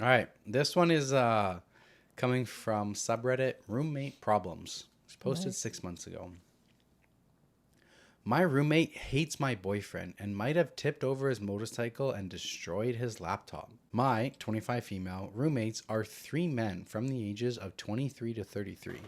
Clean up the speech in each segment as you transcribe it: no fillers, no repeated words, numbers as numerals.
All right. This one is coming from subreddit Roommate Problems. It was posted Nice. 6 months ago. My roommate hates my boyfriend and might have tipped over his motorcycle and destroyed his laptop. My 25 female roommates are three men from the ages of 23 to 33.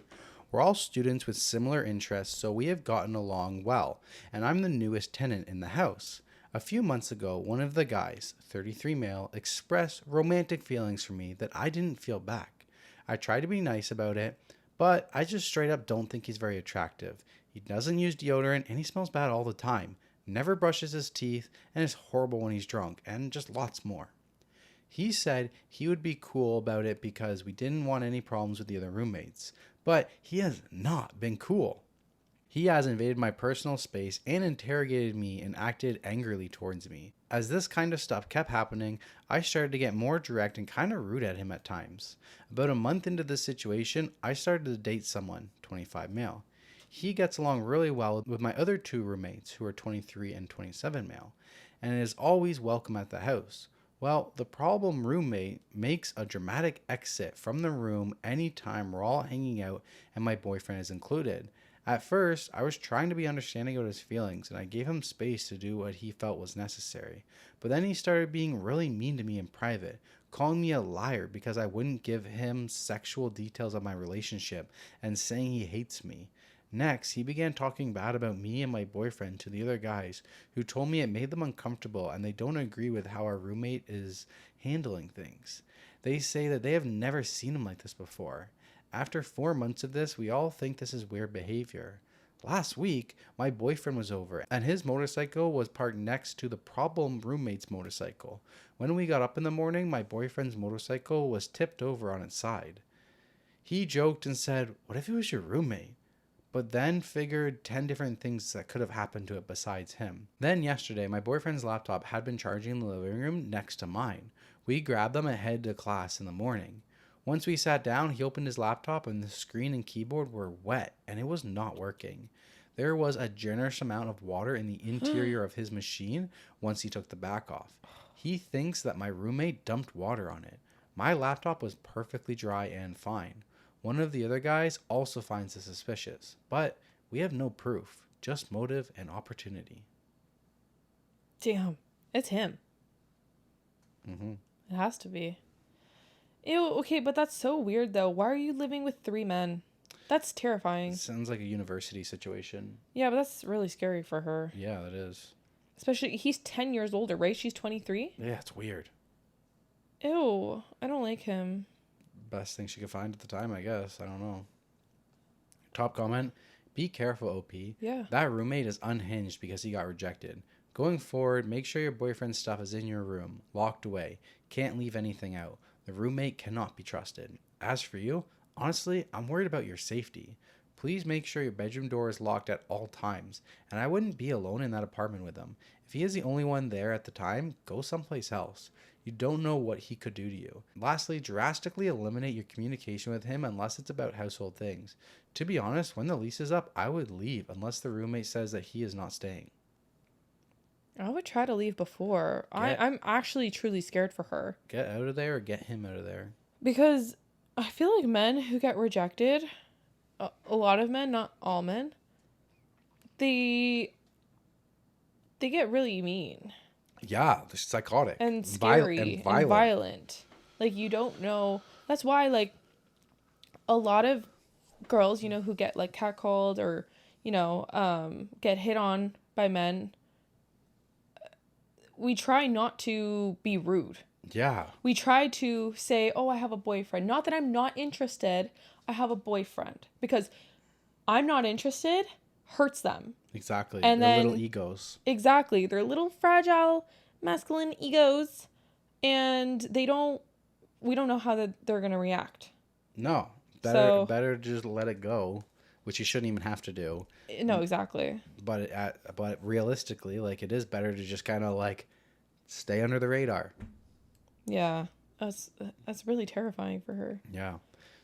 We're all students with similar interests, so we have gotten along well, and I'm the newest tenant in the house. A few months ago, one of the guys, 33 male, expressed romantic feelings for me that I didn't feel back. I tried to be nice about it, but I just straight up don't think he's very attractive. He doesn't use deodorant and he smells bad all the time, never brushes his teeth, and is horrible when he's drunk, and just lots more. He said he would be cool about it because we didn't want any problems with the other roommates, but he has not been cool. He has invaded my personal space and interrogated me and acted angrily towards me. As this kind of stuff kept happening, I started to get more direct and kind of rude at him at times. About a month into this situation, I started to date someone, 25 male. He gets along really well with my other two roommates, who are 23 and 27 male, and is always welcome at the house. Well, the problem roommate makes a dramatic exit from the room anytime we're all hanging out and my boyfriend is included. At first, I was trying to be understanding of his feelings and I gave him space to do what he felt was necessary. But then he started being really mean to me in private, calling me a liar because I wouldn't give him sexual details of my relationship and saying he hates me. Next, he began talking bad about me and my boyfriend to the other guys, who told me it made them uncomfortable and they don't agree with how our roommate is handling things. They say that they have never seen him like this before. After 4 months of this, we all think this is weird behavior. Last week, my boyfriend was over and his motorcycle was parked next to the problem roommate's motorcycle. When we got up in the morning, my boyfriend's motorcycle was tipped over on its side. He joked and said, "What if it was your roommate?" But then figured 10 different things that could have happened to it besides him. Then yesterday, my boyfriend's laptop had been charging in the living room next to mine. We grabbed them and headed to class in the morning. Once we sat down, he opened his laptop and the screen and keyboard were wet and it was not working. There was a generous amount of water in the interior of his machine once he took the back off. He thinks that my roommate dumped water on it. My laptop was perfectly dry and fine. One of the other guys also finds this suspicious, but we have no proof, just motive and opportunity. Damn. It's him. Mm-hmm. It has to be. Ew, okay, but that's so weird though. Why are you living with three men? That's terrifying. Sounds like a university situation. Yeah, but that's really scary for her. Yeah, that is. Especially, he's 10 years older, right? She's 23? Yeah, it's weird. Ew, I don't like him. Best thing she could find at the time, I guess. I don't know. Top comment. Be careful, OP. Yeah. That roommate is unhinged because he got rejected. Going forward, make sure your boyfriend's stuff is in your room, locked away. Can't leave anything out. The roommate cannot be trusted. As for you, honestly, I'm worried about your safety. Please make sure your bedroom door is locked at all times, and I wouldn't be alone in that apartment with him. If he is the only one there at the time, go someplace else. You don't know what he could do to you. Lastly, drastically eliminate your communication with him unless it's about household things. To be honest, when the lease is up, I would leave unless the roommate says that he is not staying. I would try to leave before. I'm actually truly scared for her. Get out of there or get him out of there. Because I feel like men who get rejected, a lot of men, not all men, they get really mean. Yeah, they're psychotic. And scary and violent. Like, you don't know. That's why, like, a lot of girls, you know, who get, like, catcalled or, you know, get hit on by men, we try not to be rude. Yeah. We try to say, oh, I have a boyfriend. Not that I'm not interested. I have a boyfriend. Because I'm not interested hurts them. Exactly. And Their then, little egos. Exactly. They're little fragile masculine egos. And we don't know how they're going to react. No. Better just let it go, which you shouldn't even have to do. No, exactly. But realistically, like, it is better to just kind of like stay under the radar. Yeah. That's really terrifying for her. Yeah.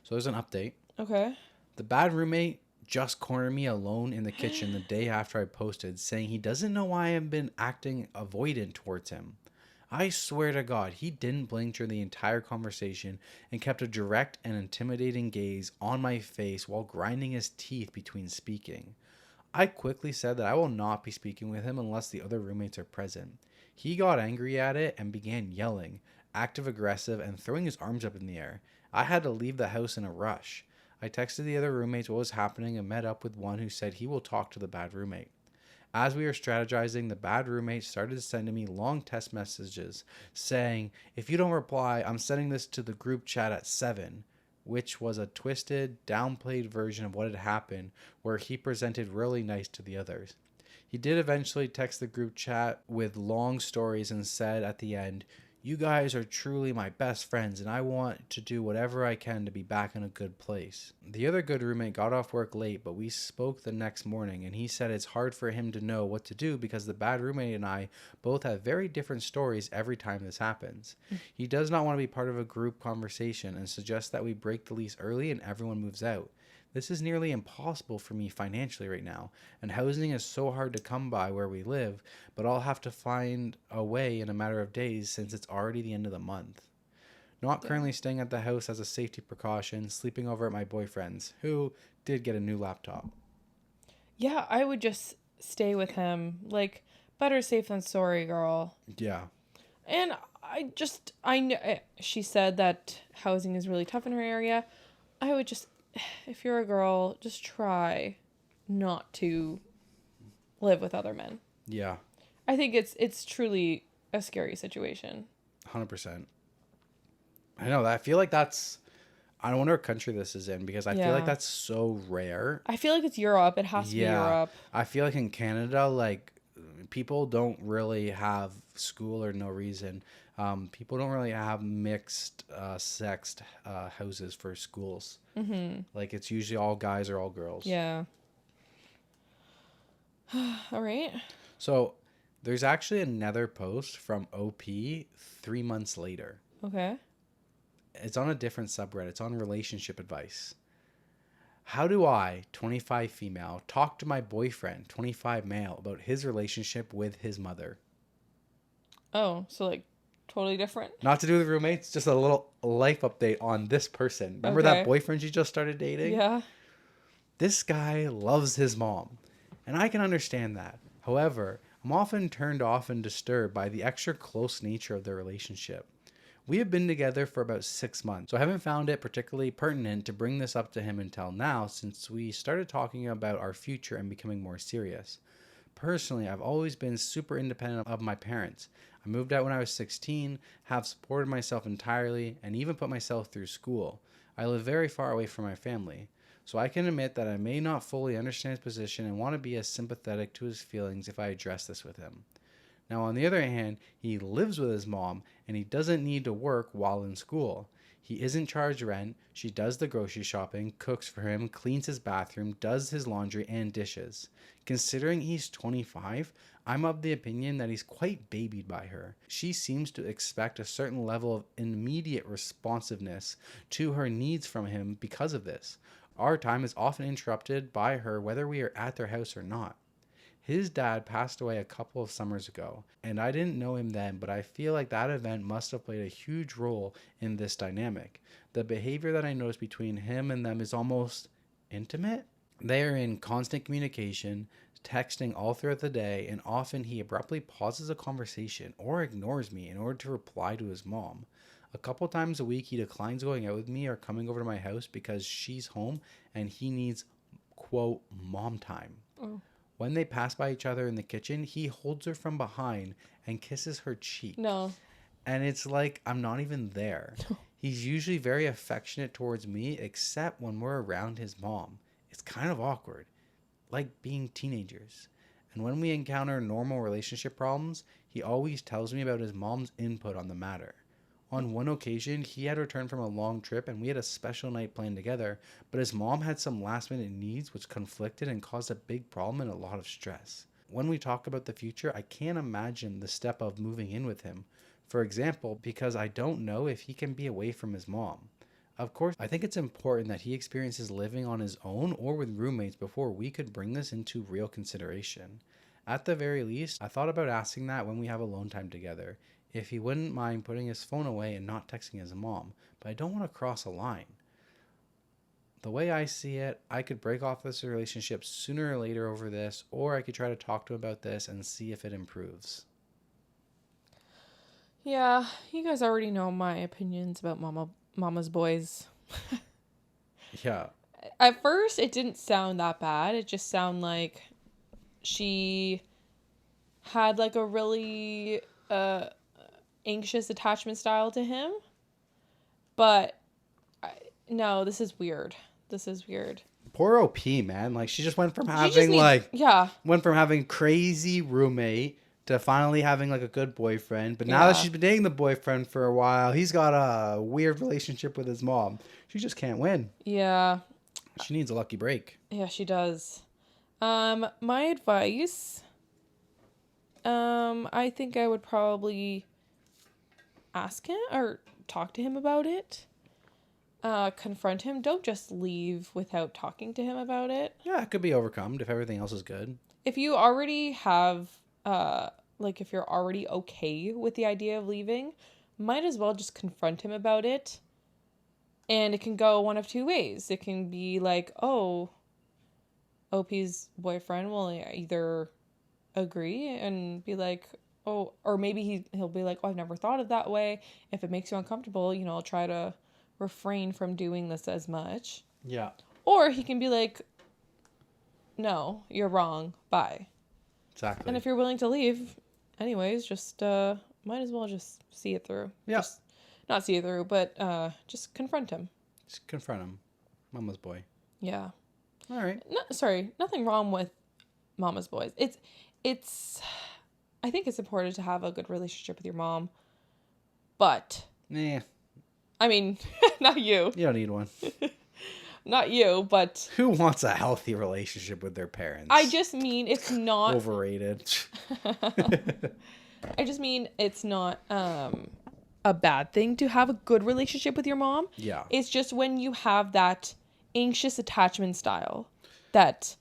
So there's an update. Okay. The bad roommate just cornered me alone in the kitchen the day after I posted, saying he doesn't know why I've been acting avoidant towards him. I swear to God, he didn't blink during the entire conversation and kept a direct and intimidating gaze on my face while grinding his teeth between speaking. I quickly said that I will not be speaking with him unless the other roommates are present. He got angry at it and began yelling, active aggressive, and throwing his arms up in the air. I had to leave the house in a rush. I texted the other roommates what was happening and met up with one who said he will talk to the bad roommate. As we were strategizing, the bad roommate started sending me long text messages saying, "If you don't reply, I'm sending this to the group chat at 7," which was a twisted, downplayed version of what had happened, where he presented really nice to the others. He did eventually text the group chat with long stories and said at the end, "You guys are truly my best friends, and I want to do whatever I can to be back in a good place." The other good roommate got off work late, but we spoke the next morning, and he said it's hard for him to know what to do because the bad roommate and I both have very different stories every time this happens. He does not want to be part of a group conversation and suggests that we break the lease early and everyone moves out. This is nearly impossible for me financially right now, and housing is so hard to come by where we live, but I'll have to find a way in a matter of days since it's already the end of the month. Not currently staying at the house as a safety precaution, sleeping over at my boyfriend's, who did get a new laptop. Yeah, I would just stay with him. Like, better safe than sorry, girl. Yeah. And I know she said that housing is really tough in her area. I would just, if you're a girl, just try not to live with other men. Yeah. I think it's truly a scary situation. 100%. I know that. I feel like that's, I wonder what country this is in because I feel like that's so rare. I feel like it's Europe. It has to be Europe. I feel like in Canada, like, people don't really have school or no reason. People don't really have mixed sexed houses for schools. Mm-hmm. Like, it's usually all guys or all girls. Yeah. All right. So there's actually another post from OP 3 months later. Okay. It's on a different subreddit. It's on relationship advice. How do I, 25 female, talk to my boyfriend, 25 male, about his relationship with his mother? Oh, so like totally different? Not to do with roommates, just a little life update on this person. Remember that boyfriend she just started dating? Yeah. This guy loves his mom, and I can understand that. However, I'm often turned off and disturbed by the extra close nature of their relationship. We have been together for about 6 months, so I haven't found it particularly pertinent to bring this up to him until now since we started talking about our future and becoming more serious. Personally, I've always been super independent of my parents. I moved out when I was 16, have supported myself entirely, and even put myself through school. I live very far away from my family, so I can admit that I may not fully understand his position and want to be as sympathetic to his feelings if I address this with him. Now, on the other hand, he lives with his mom and he doesn't need to work while in school. He isn't charged rent, she does the grocery shopping, cooks for him, cleans his bathroom, does his laundry and dishes. Considering he's 25, I'm of the opinion that he's quite babied by her. She seems to expect a certain level of immediate responsiveness to her needs from him because of this. Our time is often interrupted by her whether we are at their house or not. His dad passed away a couple of summers ago, and I didn't know him then, but I feel like that event must have played a huge role in this dynamic. The behavior that I noticed between him and them is almost intimate. They are in constant communication, texting all throughout the day, and often he abruptly pauses a conversation or ignores me in order to reply to his mom. A couple times a week, he declines going out with me or coming over to my house because she's home and he needs, quote, mom time. Oh. When they pass by each other in the kitchen, he holds her from behind and kisses her cheek. No. And it's like, I'm not even there. He's usually very affectionate towards me, except when we're around his mom. It's kind of awkward, like being teenagers. And when we encounter normal relationship problems, he always tells me about his mom's input on the matter. On one occasion, he had returned from a long trip and we had a special night planned together, but his mom had some last minute needs which conflicted and caused a big problem and a lot of stress. When we talk about the future, I can't imagine the step of moving in with him. For example, because I don't know if he can be away from his mom. Of course, I think it's important that he experiences living on his own or with roommates before we could bring this into real consideration. At the very least, I thought about asking that when we have alone time together. if he wouldn't mind putting his phone away and not texting his mom, but I don't want to cross a line. The way I see it, I could break off this relationship sooner or later over this, or I could try to talk to him about this and see if it improves. Yeah, you guys already know my opinions about Mama's boys. Yeah. At first, it didn't sound that bad. It just sounded like she had like a really anxious attachment style to him. But no, this is weird. This is weird. Poor OP, man. Like, she just went from having crazy roommate to finally having like a good boyfriend. But now that she's been dating the boyfriend for a while, he's got a weird relationship with his mom. She just can't win. Yeah. She needs a lucky break. Yeah, she does. My advice, I think I would probably ask him or talk to him about it. Confront him. Don't just leave without talking to him about it. Yeah, it could be overcome if everything else is good. If you already have, if you're already okay with the idea of leaving, might as well just confront him about it. And it can go one of two ways. It can be like, oh, OP's boyfriend will either agree and be like, oh, or maybe he'll be like, oh, I've never thought of that way. If it makes you uncomfortable, I'll try to refrain from doing this as much. Yeah. Or he can be like, no, you're wrong. Bye. Exactly. And if you're willing to leave, anyways, just might as well just see it through. Yeah. Not see it through, but just confront him. Just confront him. Mama's boy. Yeah. All right. Nothing wrong with Mama's boys. It's I think it's important to have a good relationship with your mom. But I mean, not you. You don't need one. Not you, but who wants a healthy relationship with their parents? I just mean it's not overrated. I just mean it's not a bad thing to have a good relationship with your mom. Yeah. It's just when you have that anxious attachment style that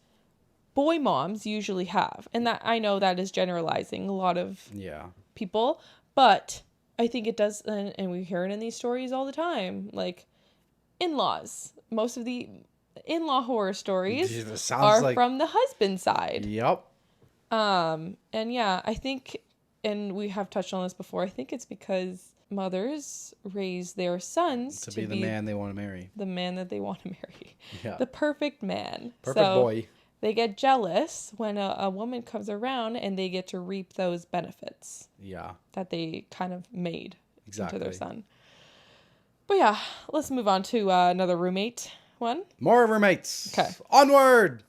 boy moms usually have. And that I know that is generalizing a lot of people, but I think it does, and we hear it in these stories all the time, like in-laws. Most of the in-law horror stories are from the husband side. Yep. And yeah, I think, and we have touched on this before, I think it's because mothers raise their sons to be the man they want to marry. The man that they want to marry. Yeah. The perfect man. Perfect boy. They get jealous when a woman comes around and they get to reap those benefits. Yeah. That they kind of made into their son. But yeah, let's move on to another roommate one. More roommates. Okay. Onward.